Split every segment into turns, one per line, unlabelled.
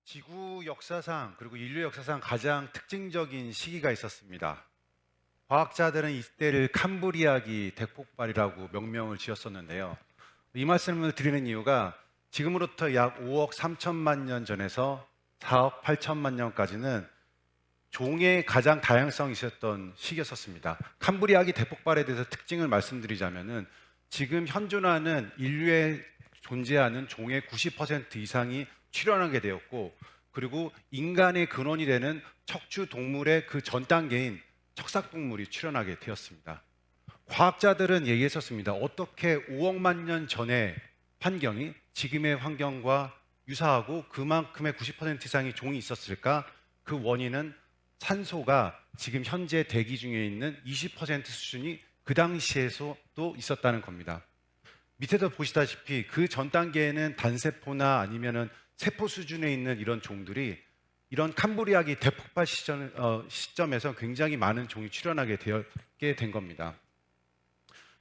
지구 역사상 그리고 인류 역사상 가장 특징적인 시기가 있었습니다. 과학자들은 이때를 캄브리아기 대폭발이라고 명명을 지었었는데요. 이 말씀을 드리는 이유가 지금으로부터 약 5억 3천만 년 전에서 4억 8천만 년까지는 종의 가장 다양성이 있었던 시기였었습니다. 캄브리아기 대폭발에 대해서 특징을 말씀드리자면은 지금 현존하는 인류에 존재하는 종의 90% 이상이 출현하게 되었고, 그리고 인간의 근원이 되는 척추 동물의 그 전 단계인 척삭동물이 출현하게 되었습니다. 과학자들은 얘기했었습니다. 어떻게 5억만 년 전의 환경이 지금의 환경과 유사하고 그만큼의 90% 이상의 종이 있었을까? 그 원인은 산소가 지금 현재 대기 중에 있는 20% 수준이 그 당시에서도 있었다는 겁니다. 밑에서 보시다시피 그 전 단계에는 단세포나 아니면은 세포 수준에 있는 이런 종들이 이런 캄브리아기 대폭발 시점에서 굉장히 많은 종이 출현하게 되었게 된 겁니다.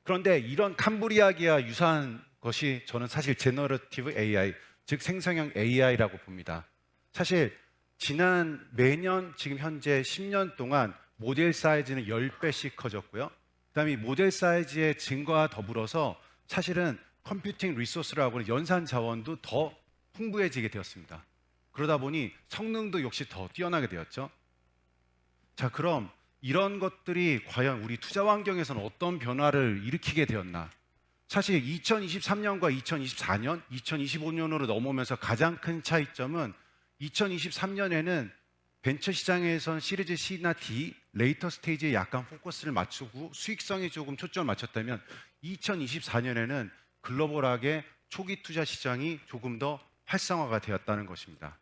그런데 이런 캄브리아기와 유사한 것이 저는 사실 제너러티브 AI, 즉 생성형 AI라고 봅니다. 사실 지난 매년 지금 현재 10년 동안 모델 사이즈는 10배씩 커졌고요. 그다음에 이 모델 사이즈의 증가와 더불어서 사실은 컴퓨팅 리소스라고 하는 연산 자원도 더 풍부해지게 되었습니다. 그러다 보니 성능도 역시 더 뛰어나게 되었죠. 자, 그럼 이런 것들이 과연 우리 투자 환경에서는 어떤 변화를 일으키게 되었나? 사실 2023년과 2024년, 2025년으로 넘어오면서 가장 큰 차이점은 2023년에는 벤처 시장에선 시리즈 C나 D, 레이터 스테이지에 약간 포커스를 맞추고 수익성에 조금 초점을 맞췄다면 2024년에는 글로벌하게 초기 투자 시장이 조금 더 활성화가 되었다는 것입니다.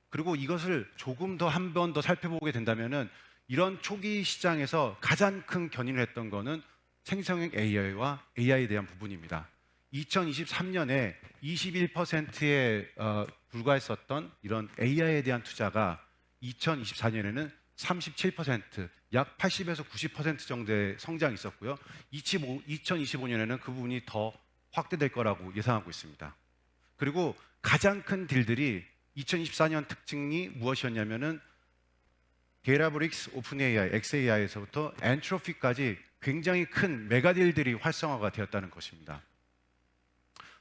그리고 이것을 조금 더 한 번 더 살펴보게 된다면은 이런 초기 시장에서 가장 큰 견인을 했던 것은 생성형 AI와 AI에 대한 부분입니다. 2023년에 21%에 불과했었던 이런 AI에 대한 투자가 2024년에는 37%, 약 80에서 90% 정도의 성장이 있었고요. 2025년에는 그 부분이 더 확대될 거라고 예상하고 있습니다. 그리고 가장 큰 딜들이 2024년 특징이 무엇이었냐면은 데이터브릭스, 오픈AI, xAI에서부터 엔트로피까지 굉장히 큰 메가딜들이 활성화가 되었다는 것입니다.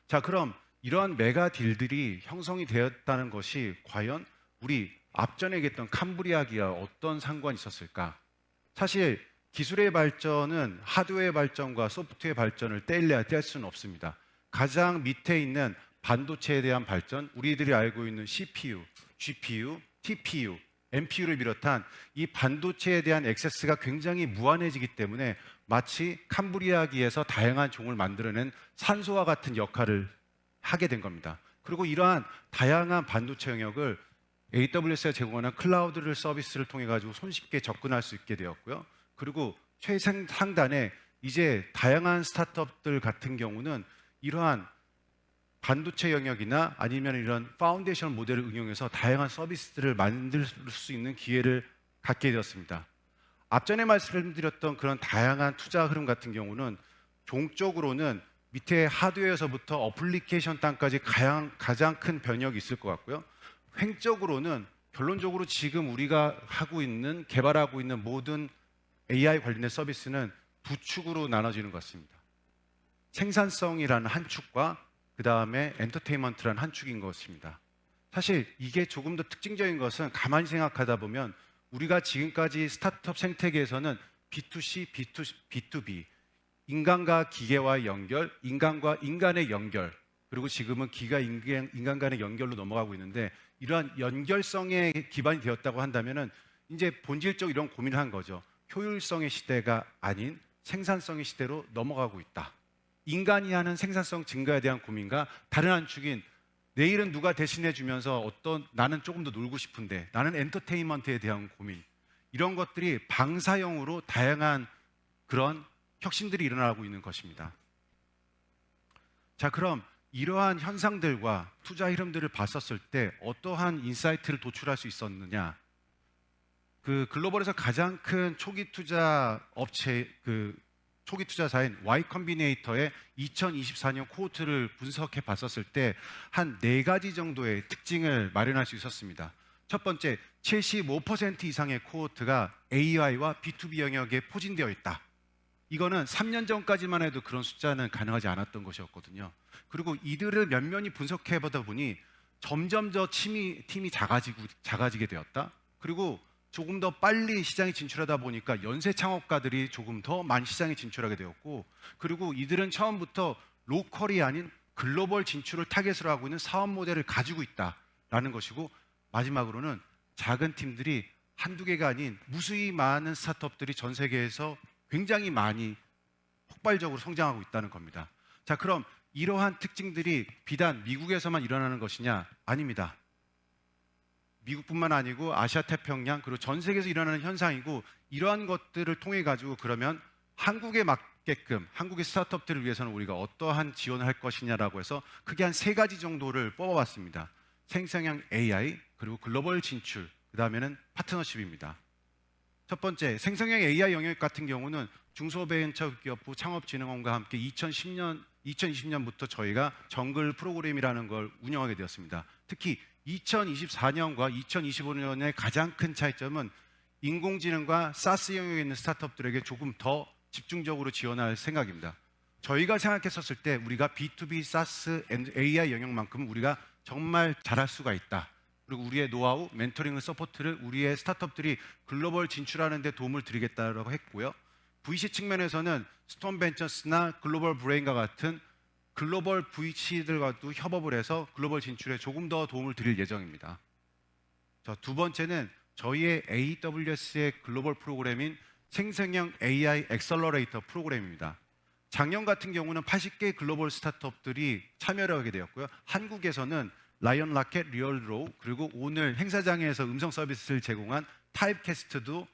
자, 그럼 이러한 메가딜들이 형성이 되었다는 것이 과연 우리 앞전에 얘기했던 캄브리아기와 어떤 상관이 있었을까? 사실 기술의 발전은 하드웨어의 발전과 소프트웨어의 발전을 떼려야 뗄 수는 없습니다. 가장 밑에 있는 반도체에 대한 발전, 우리들이 알고 있는 CPU, GPU, TPU, NPU를 비롯한 이 반도체에 대한 액세스가 굉장히 무한해지기 때문에 마치 캄브리아기에서 다양한 종을 만들어낸 산소와 같은 역할을 하게 된 겁니다. 그리고 이러한 다양한 반도체 영역을 AWS가 제공하는 클라우드 서비스를 통해 가지고 손쉽게 접근할 수 있게 되었고요. 그리고 최상단에 이제 다양한 스타트업들 같은 경우는 이러한 반도체 영역이나 아니면 이런 파운데이션 모델을 응용해서 다양한 서비스들을 만들 수 있는 기회를 갖게 되었습니다. 앞전에 말씀드렸던 그런 다양한 투자 흐름 같은 경우는 종적으로는 밑에 하드웨어에서부터 어플리케이션 땅까지 가장 큰 변혁이 있을 것 같고요. 횡적으로는 결론적으로 지금 우리가 개발하고 있는 모든 AI 관련된 서비스는 두 축으로 나눠지는 것 같습니다. 생산성이라는 한 축과 그 다음에 엔터테인먼트라는 한 축인 것입니다. 사실 이게 조금 더 특징적인 것은 가만히 생각하다 보면 우리가 지금까지 스타트업 생태계에서는 B2C, B2B, 인간과 기계와의 연결, 인간과 인간의 연결, 그리고 지금은 기가 인간 간의 연결로 넘어가고 있는데 이러한 연결성에 기반이 되었다고 한다면은 이제 본질적 이런 고민을 한 거죠. 효율성의 시대가 아닌 생산성의 시대로 넘어가고 있다. 인간이 하는 생산성 증가에 대한 고민과 다른 한 축인 내일은 누가 대신해 주면서 나는 조금 더 놀고 싶은데 나는 엔터테인먼트에 대한 고민, 이런 것들이 방사형으로 다양한 그런 혁신들이 일어나고 있는 것입니다. 자, 그럼 이러한 현상들과 투자 흐름들을 봤었을 때 어떠한 인사이트를 도출할 수 있었느냐? 그 글로벌에서 가장 큰 초기 투자 업체 초기 투자사인 Y 컴비네이터의 2024년 코호트를 분석해 봤었을 때 한 4가지 정도의 특징을 마련할 수 있었습니다. 첫 번째, 75% 이상의 코호트가 AI와 B2B 영역에 포진되어 있다. 이거는 3년 전까지만 해도 그런 숫자는 가능하지 않았던 것이었거든요. 그리고 이들을 면면히 분석해 보다 보니 점점 더 팀이 작아지게 되었다. 그리고 조금 더 빨리 시장에 진출하다 보니까 연쇄 창업가들이 조금 더 많이 시장에 진출하게 되었고, 그리고 이들은 처음부터 로컬이 아닌 글로벌 진출을 타겟으로 하고 있는 사업 모델을 가지고 있다라는 것이고, 마지막으로는 작은 팀들이 한두 개가 아닌 무수히 많은 스타트업들이 전 세계에서 굉장히 많이 폭발적으로 성장하고 있다는 겁니다. 자, 그럼 이러한 특징들이 비단 미국에서만 일어나는 것이냐? 아닙니다. 미국뿐만 아니고 아시아 태평양 그리고 전 세계에서 일어나는 현상이고, 이러한 것들을 통해 가지고 그러면 한국에 맞게끔 한국의 스타트업들을 위해서는 우리가 어떠한 지원을 할 것이냐라고 해서 크게 한 3가지 정도를 뽑아봤습니다. 생성형 AI, 그리고 글로벌 진출, 그 다음에는 파트너십입니다. 첫 번째, 생성형 AI 영역 같은 경우는 중소벤처기업부 창업진흥원과 함께 2020년부터 저희가 정글 프로그램이라는 걸 운영하게 되었습니다. 특히 2024년과 2025년의 가장 큰 차이점은 인공지능과 사스 영역에 있는 스타트업들에게 조금 더 집중적으로 지원할 생각입니다. 저희가 생각했었을 때 우리가 B2B 사스 AI 영역만큼은 우리가 정말 잘할 수가 있다. 그리고 우리의 노하우, 멘토링, 서포트를 우리의 스타트업들이 글로벌 진출하는 데 도움을 드리겠다라고 했고요. VC 측면에서는 스톤벤처스나 글로벌 브레인과 같은 글로벌 VC들과도 협업을 해서 글로벌 진출에 조금 더 도움을 드릴 예정입니다. 자, 두 번째는 저희의 AWS의 글로벌 프로그램인 생성형 AI 엑셀러레이터 프로그램입니다. 작년 같은 경우는 80개 글로벌 스타트업들이 참여를 하게 되었고요. 한국에서는 라이언 라켓, 리얼드로우, 그리고 오늘 행사장에서 음성 서비스를 제공한 타입캐스트도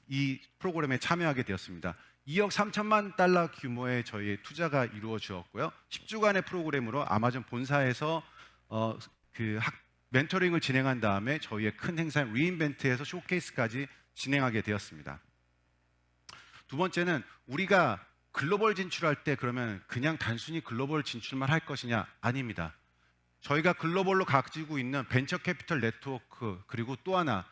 이 프로그램에 참여하게 되었습니다. 2억 3천만 달러 규모의 저희의 투자가 이루어졌고요. 10주간의 프로그램으로 아마존 본사에서 멘토링을 진행한 다음에 저희의 큰 행사인 리인벤트에서 쇼케이스까지 진행하게 되었습니다. 두 번째는 우리가 글로벌 진출할 때 그러면 그냥 단순히 글로벌 진출만 할 것이냐? 아닙니다. 저희가 글로벌로 가지고 있는 벤처 캐피털 네트워크, 그리고 또 하나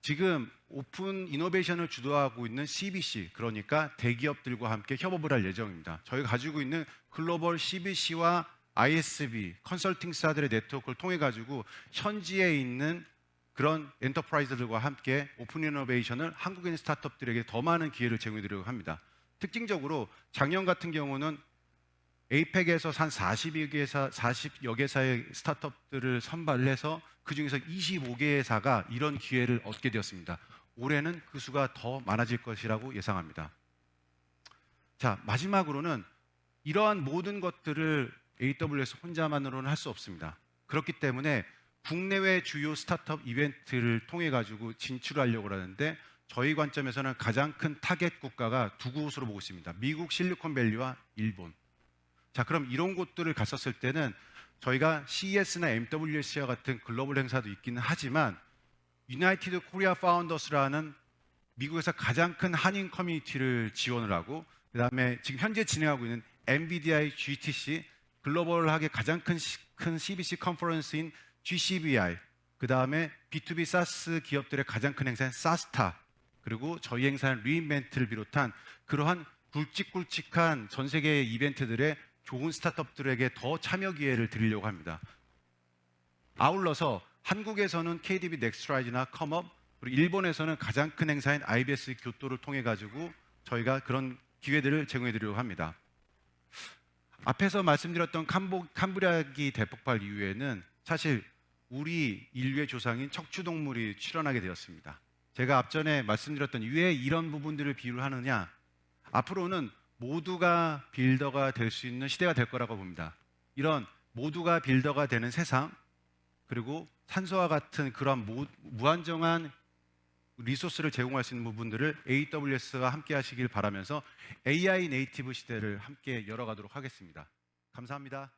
지금 오픈 이노베이션을 주도하고 있는 CBC, 그러니까 대기업들과 함께 협업을 할 예정입니다. 저희가 가지고 있는 글로벌 CBC와 ISV, 컨설팅사들의 네트워크를 통해 가지고 현지에 있는 그런 엔터프라이즈들과 함께 오픈 이노베이션을 한국인 스타트업들에게 더 많은 기회를 제공해 드리려고 합니다. 특징적으로 작년 같은 경우는 에이펙에서 한 40여 개사의 스타트업들을 선발을 해서 그중에서 25개사가 이런 기회를 얻게 되었습니다. 올해는 그 수가 더 많아질 것이라고 예상합니다. 자, 마지막으로는 이러한 모든 것들을 AWS 혼자만으로는 할 수 없습니다. 그렇기 때문에 국내외 주요 스타트업 이벤트를 통해 가지고 진출하려고 하는데, 저희 관점에서는 가장 큰 타겟 국가가 두 곳으로 보고 있습니다. 미국 실리콘밸리와 일본. 자, 그럼 이런 곳들을 갔었을 때는 저희가 CES나 MWC와 같은 글로벌 행사도 있기는 하지만 유나이티드 코리아 파운더스라는 미국에서 가장 큰 한인 커뮤니티를 지원을 하고, 그 다음에 지금 현재 진행하고 있는 NVIDIA GTC, 글로벌하게 가장 큰 CBC 컨퍼런스인 GCBI, 그 다음에 B2B 사스 기업들의 가장 큰 행사인 사스타, 그리고 저희 행사인 리인벤트를 비롯한 그러한 굵직굵직한 전 세계의 이벤트들에 좋은 스타트업들에게 더 참여 기회를 드리려고 합니다. 아울러서 한국에서는 KDB 넥스트라이즈나 컴업, 그리고 일본에서는 가장 큰 행사인 IBS 교토를 통해 가지고 저희가 그런 기회들을 제공해 드리려고 합니다. 앞에서 말씀드렸던 캄브리아기 대폭발 이후에는 사실 우리 인류의 조상인 척추동물이 출현하게 되었습니다. 제가 앞전에 말씀드렸던 왜 이런 부분들을 비유를 하느냐, 앞으로는 모두가 빌더가 될 수 있는 시대가 될 거라고 봅니다. 이런 모두가 빌더가 되는 세상, 그리고 산소와 같은 그러한 무한정한 리소스를 제공할 수 있는 부분들을 AWS와 함께 하시길 바라면서 AI 네이티브 시대를 함께 열어가도록 하겠습니다. 감사합니다.